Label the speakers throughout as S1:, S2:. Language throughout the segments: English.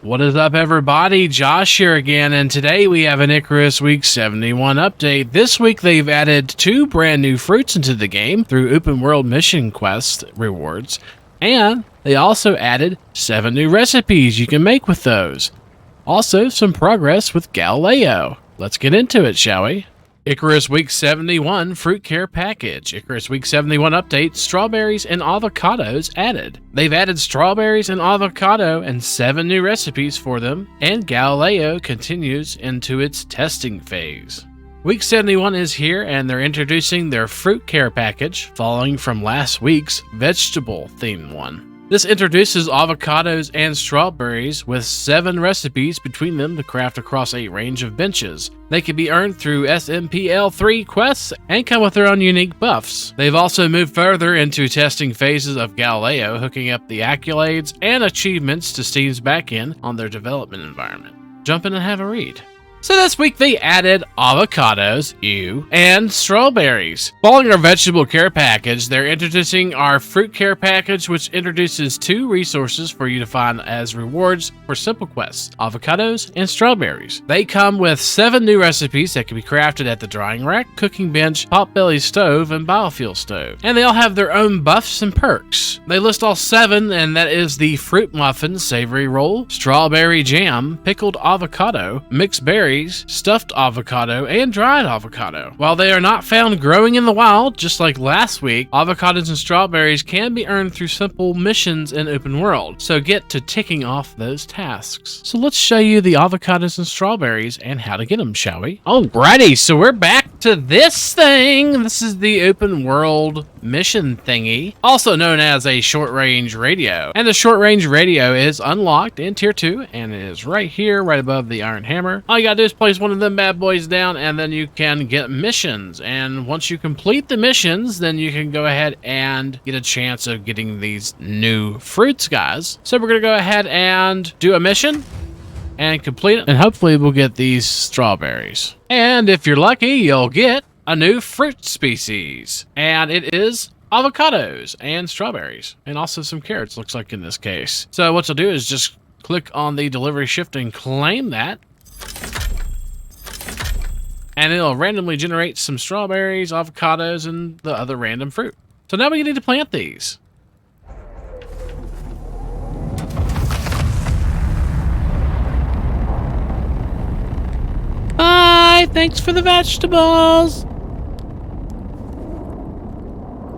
S1: What is up, everybody? Josh here again, and today we have an Icarus Week 71 update. This week they've added 2 brand new fruits into the game through open world mission quest rewards, and they also added 7 new recipes you can make with those. Also, some progress with Galileo. Let's get into it, shall we? Icarus Week 71 Fruit Care Package. Icarus Week 71 update, strawberries and avocados added. They've added strawberries and avocado and 7 new recipes for them, and Galileo continues into its testing phase. Week 71 is here, and they're introducing their Fruit Care Package, following from last week's vegetable-themed one. This introduces avocados and strawberries with 7 recipes between them to craft across a range of benches. They can be earned through SMPL3 quests and come with their own unique buffs. They've also moved further into testing phases of Galileo, hooking up the accolades and achievements to Steam's backend on their development environment. Jump in and have a read. So this week they added avocados, and strawberries. Following our vegetable care package, they're introducing our fruit care package, which introduces 2 resources for you to find as rewards for simple quests, avocados and strawberries. They come with 7 new recipes that can be crafted at the drying rack, cooking bench, potbelly stove, and biofuel stove. And they all have their own buffs and perks. They list all 7, and that is the fruit muffin savory roll, strawberry jam, pickled avocado, mixed berries, stuffed avocado, and dried avocado. While they are not found growing in the wild, just like last week, avocados and strawberries can be earned through simple missions in open world, so get to ticking off those tasks. So let's show you the avocados and strawberries and how to get them, shall we? Alrighty, so we're back to this thing. This is the open world mission thingy, also known as a short-range radio. And the short-range radio is unlocked in Tier 2, and it is right here, right above the iron hammer. All you gotta do is place one of them bad boys down, and then you can get missions. And once you complete the missions, then you can go ahead and get a chance of getting these new fruits, guys. So we're gonna go ahead and do a mission and complete it, and hopefully we'll get these strawberries. And if you're lucky, you'll get a new fruit species, and it is avocados and strawberries, and also some carrots, looks like in this case. So what you'll do is just click on the delivery shift and claim that, and it'll randomly generate some strawberries, avocados, and the other random fruit. So now we need to plant these. Hi, thanks for the vegetables.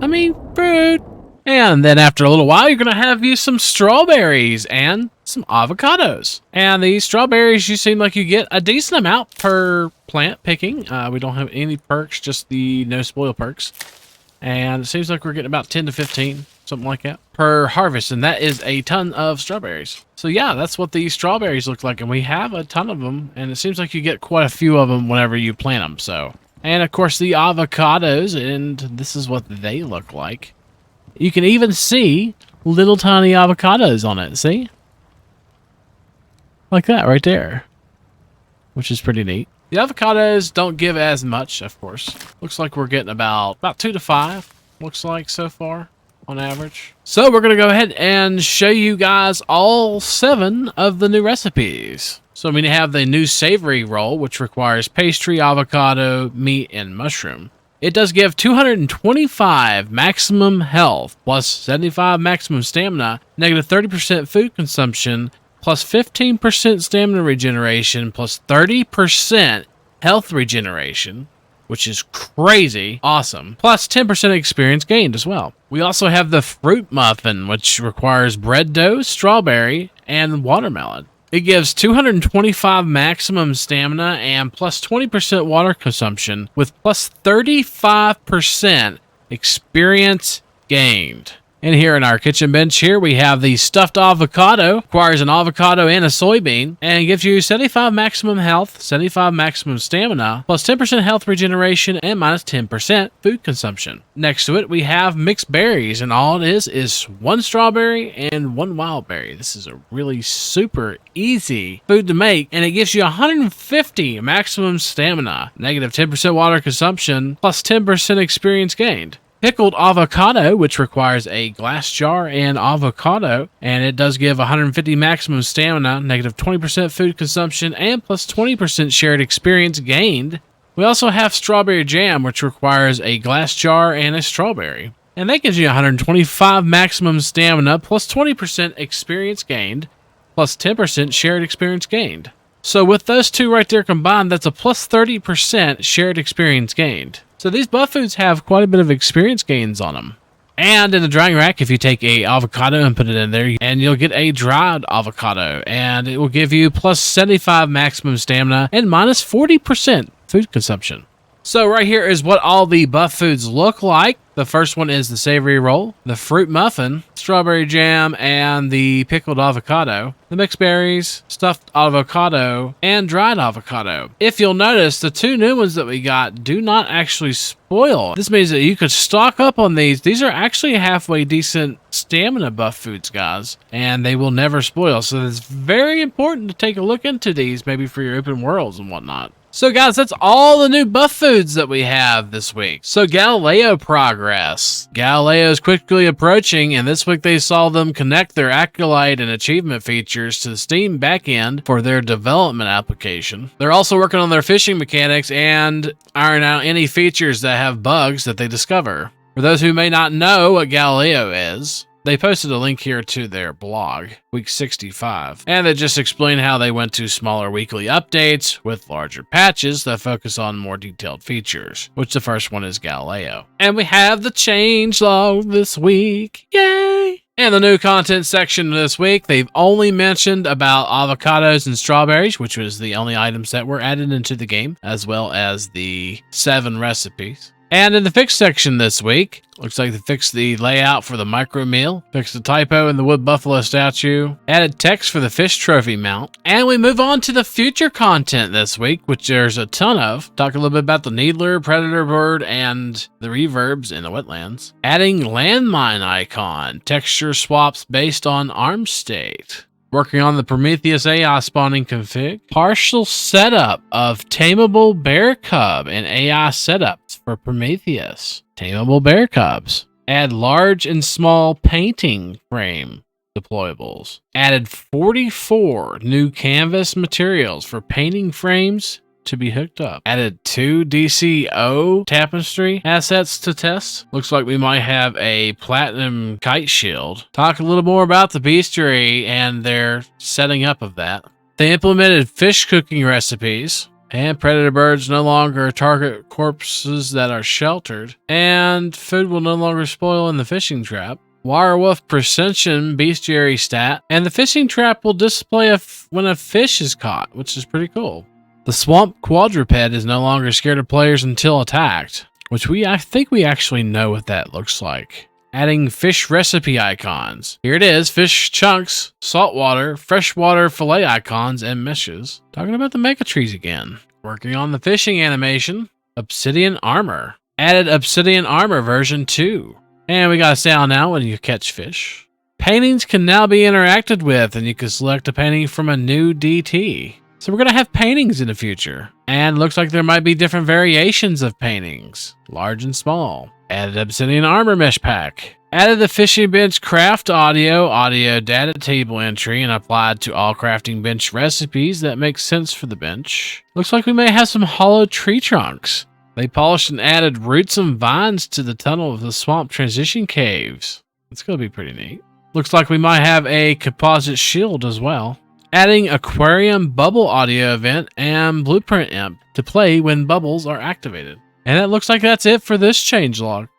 S1: I mean, fruit. And then after a little while, you're going to have you some strawberries and some avocados. And these strawberries, you seem like you get a decent amount per plant picking. We don't have any perks, just the no spoil perks. And it seems like we're getting about 10 to 15, something like that, per harvest. And that is a ton of strawberries. So yeah, that's what these strawberries look like. And we have a ton of them. And it seems like you get quite a few of them whenever you plant them. So, and of course the avocados, and this is what they look like. You can even see little tiny avocados on it, see? Like that right there, which is pretty neat. The avocados don't give as much, of course. Looks like we're getting about 2 to 5, looks like so far on average. So we're going to go ahead and show you guys all 7 of the new recipes. So we have the new savory roll, which requires pastry, avocado, meat, and mushroom. It does give 225 maximum health, plus 75 maximum stamina, negative 30% food consumption, plus 15% stamina regeneration, plus 30% health regeneration, which is crazy awesome, plus 10% experience gained as well. We also have the fruit muffin, which requires bread dough, strawberry, and watermelon. It gives 225 maximum stamina and plus 20% water consumption with plus 35% experience gained. And here in our kitchen bench here, we have the stuffed avocado. Requires an avocado and a soybean, and gives you 75 maximum health, 75 maximum stamina, plus 10% health regeneration, and minus 10% food consumption. Next to it, we have mixed berries, and all it is 1 strawberry and 1 wild berry. This is a really super easy food to make, and it gives you 150 maximum stamina, negative 10% water consumption, plus 10% experience gained. Pickled avocado, which requires a glass jar and avocado, and it does give 150 maximum stamina, negative 20% food consumption, and plus 20% shared experience gained. We also have strawberry jam, which requires a glass jar and a strawberry. And that gives you 125 maximum stamina, plus 20% experience gained, plus 10% shared experience gained. So with those two right there combined, that's a plus 30% shared experience gained. So these buff foods have quite a bit of experience gains on them. And in the drying rack, if you take a avocado and put it in there, and you'll get a dried avocado, and it will give you plus 75 maximum stamina and minus 40% food consumption. So right here is what all the buff foods look like. The first one is the savory roll, the fruit muffin, strawberry jam, and the pickled avocado, the mixed berries, stuffed avocado, and dried avocado. If you'll notice, the two new ones that we got do not actually spoil. This means that you could stock up on these. These are actually halfway decent stamina buff foods, guys, and they will never spoil. So it's very important to take a look into these, maybe for your open worlds and whatnot. So guys, that's all the new buff foods that we have this week. So Galileo Progress. Galileo is quickly approaching, and this week they saw them connect their Acolyte and achievement features to the Steam backend for their development application. They're also working on their fishing mechanics and iron out any features that have bugs that they discover. For those who may not know what Galileo is, they posted a link here to their blog, week 65, and they just explain how they went to smaller weekly updates with larger patches that focus on more detailed features, which the first one is Galileo. And we have the changelog this week, yay! And the new content section this week, they've only mentioned about avocados and strawberries, which was the only items that were added into the game, as well as the 7 recipes. And in the fix section this week, looks like they fixed the layout for the micro meal, fixed the typo in the wood buffalo statue, added text for the fish trophy mount, and we move on to the future content this week, which there's a ton of. Talk a little bit about the needler, predator bird, and the reverbs in the wetlands. Adding landmine icon, texture swaps based on arm state. Working on the Prometheus AI spawning config. Partial setup of tameable bear cub and AI setups for Prometheus. Tameable bear cubs. Add large and small painting frame deployables. Added 44 new canvas materials for painting frames to be hooked up. Added 2 DCO tapestry assets to test. Looks like we might have a platinum kite shield. Talk a little more about the bestiary and their setting up of that. They implemented fish cooking recipes, and predator birds no longer target corpses that are sheltered, and food will no longer spoil in the fishing trap. Wirewolf Precision bestiary stat, and the fishing trap will display when a fish is caught, which is pretty cool. The swamp quadruped is no longer scared of players until attacked, which I think we actually know what that looks like. Adding fish recipe icons. Here it is, fish chunks, saltwater, freshwater fillet icons, and meshes. Talking about the mega trees again. Working on the fishing animation. Obsidian armor. Added obsidian armor version 2. And we got a sound now when you catch fish. Paintings can now be interacted with, and you can select a painting from a new DT. So we're going to have paintings in the future. And looks like there might be different variations of paintings, large and small. Added obsidian armor mesh pack. Added the fishing bench craft audio data table entry, and applied to all crafting bench recipes that make sense for the bench. Looks like we may have some hollow tree trunks. They polished and added roots and vines to the tunnel of the swamp transition caves. It's going to be pretty neat. Looks like we might have a composite shield as well. Adding aquarium bubble audio event and blueprint imp to play when bubbles are activated. And it looks like that's it for this changelog.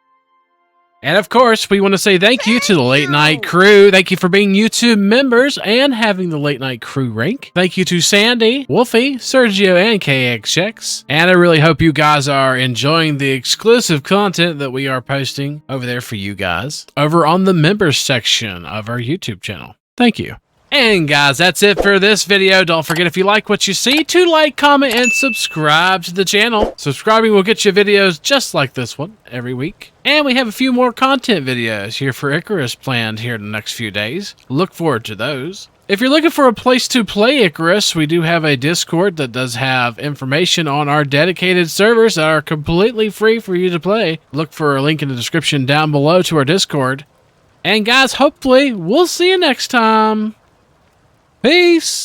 S1: And of course, we want to say thank you to the Late Night Crew. Thank you for being YouTube members and having the Late Night Crew rank. Thank you to Sandy, Wolfie, Sergio, and KXX. And I really hope you guys are enjoying the exclusive content that we are posting over there for you guys over on the members section of our YouTube channel. Thank you. And guys, that's it for this video. Don't forget, if you like what you see, to like, comment, and subscribe to the channel. Subscribing will get you videos just like this one every week. And we have a few more content videos here for Icarus planned here in the next few days. Look forward to those. If you're looking for a place to play Icarus, we do have a Discord that does have information on our dedicated servers that are completely free for you to play. Look for a link in the description down below to our Discord. And guys, hopefully, we'll see you next time. Peace!